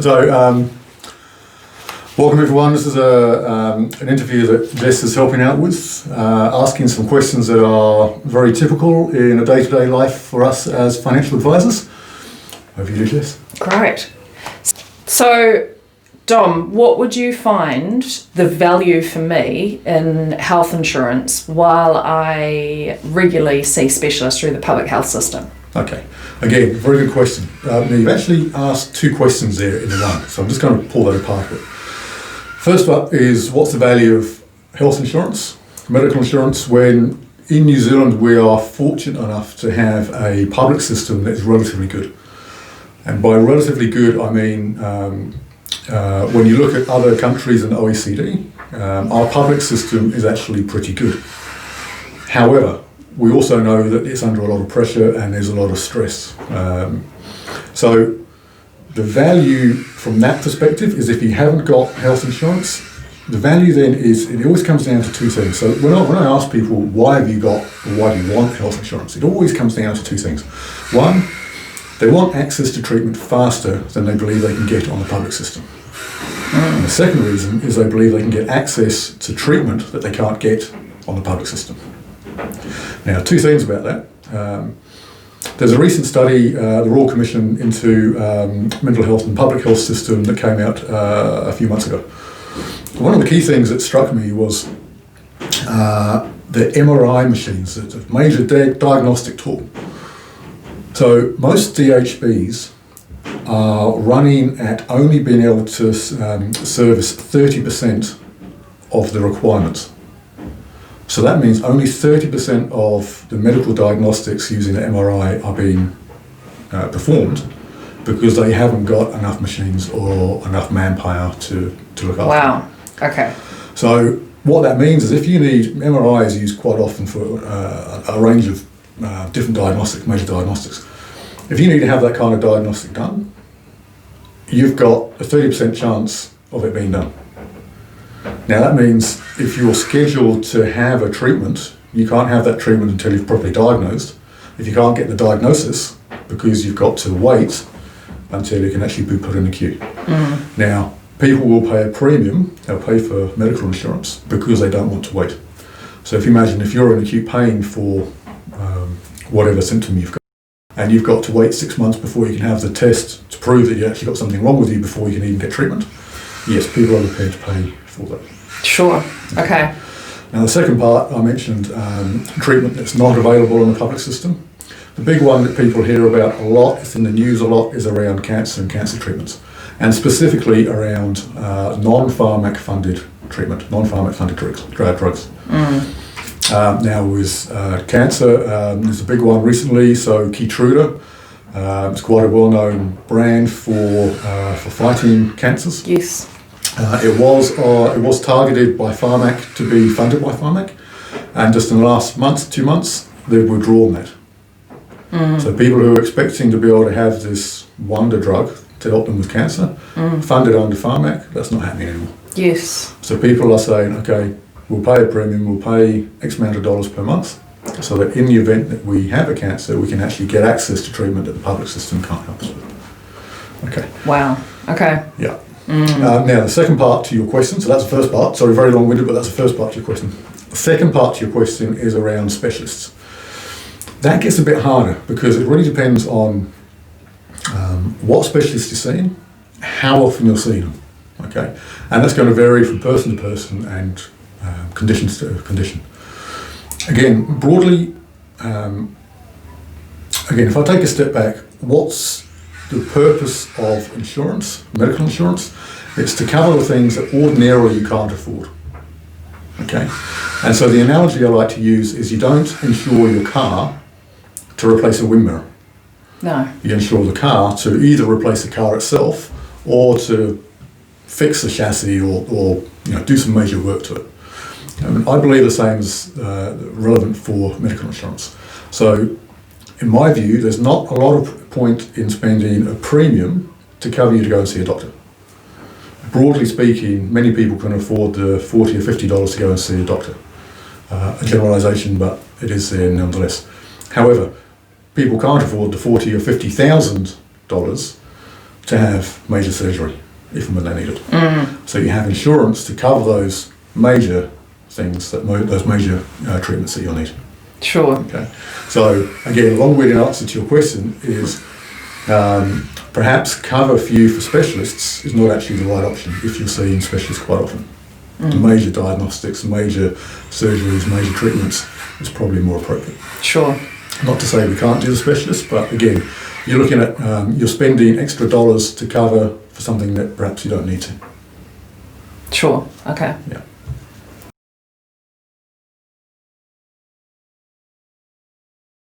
So, welcome everyone. This is an interview that Jess is helping out with, asking some questions that are very typical in a day-to-day life for us as financial advisors. Over to you, Jess. Great. So, Dom, what would you find the value for me in health insurance while I regularly see specialists through the public health system? Okay, again, very good question. Now you've actually asked two questions there in one, so I'm just going to pull that apart a bit. First up is, what's the value of health insurance, medical insurance, when in New Zealand we are fortunate enough to have a public system that is relatively good. And by relatively good, I mean, when you look at other countries in the OECD, our public system is actually pretty good. However, we also know that it's under a lot of pressure and there's a lot of stress. So the value from that perspective is, if you haven't got health insurance, the value then is, it always comes down to two things. So when I ask people, why have you got, or why do you want health insurance? It always comes down to two things. One, they want access to treatment faster than they believe they can get on the public system. And the second reason is they believe they can get access to treatment that they can't get on the public system. Now, two things about that. There's a recent study, the Royal Commission into mental health and public health system, that came out a few months ago. One of the key things that struck me was the MRI machines, it's a major diagnostic tool. So most DHBs are running at only being able to service 30% of the requirements. So that means only 30% of the medical diagnostics using the MRI are being performed because they haven't got enough machines or enough manpower to look after. Wow, okay. So what that means is, if you need, MRI is used quite often for a range of different diagnostics, major diagnostics. If you need to have that kind of diagnostic done, you've got a 30% chance of it being done. Now that means if you're scheduled to have a treatment, you can't have that treatment until you've properly diagnosed. If you can't get the diagnosis, because you've got to wait until you can actually be put in the queue. Now, people will pay a premium, they'll pay for medical insurance because they don't want to wait. So if you imagine, if you're in acute pain for whatever symptom you've got, and you've got to wait 6 months before you can have the test to prove that you actually got something wrong with you before you can even get treatment, yes, people are prepared to pay for that. Sure, okay. Now the second part, I mentioned treatment that's not available in the public system. The big one that people hear about a lot, it's in the news a lot, is around cancer and cancer treatments, and specifically around non-pharmac funded treatment, non-pharmac funded drugs. Now with cancer, there's a big one recently, so Keytruda, it's quite a well-known brand for fighting cancers. Yes. It was targeted by Pharmac to be funded by Pharmac, and just in the last 2 months, they've withdrawn that. So people who are expecting to be able to have this wonder drug to help them with cancer, funded under Pharmac, that's not happening anymore. Yes. So people are saying, okay, we'll pay a premium, we'll pay X amount of dollars per month, so that in the event that we have a cancer, we can actually get access to treatment that the public system can't help us with. Okay. Wow, okay. Yeah. Now the second part to your question, so that's the first part, sorry, very long-winded, but that's the first part to your question. The second part to your question is around specialists. That gets a bit harder because it really depends on what specialist you're seeing, how often you're seeing them, okay? And that's going to vary from person to person and conditions to condition. Again, broadly, if I take a step back, what's the purpose of insurance, medical insurance? It's to cover the things that ordinarily you can't afford. Okay? And so the analogy I like to use is, you don't insure your car to replace a wind mirror. No. You insure the car to either replace the car itself or to fix the chassis or do some major work to it. I believe the same is relevant for medical insurance. So in my view, there's not a lot of point in spending a premium to cover you to go and see a doctor. Broadly speaking, many people can afford the $40 or $50 to go and see a doctor. A generalisation, but it is there nonetheless. However, people can't afford the $40,000 or $50,000 to have major surgery if and when they need it. So you have insurance to cover those major things, those major treatments that you'll need. Sure. Okay. So again, a long-winded answer to your question is perhaps cover for you for specialists is not actually the right option if you're seeing specialists quite often. The major diagnostics, major surgeries, major treatments is probably more appropriate. Sure. Not to say we can't do the specialists, but again, you're looking at you're spending extra dollars to cover for something that perhaps you don't need to. Sure. Okay. Yeah.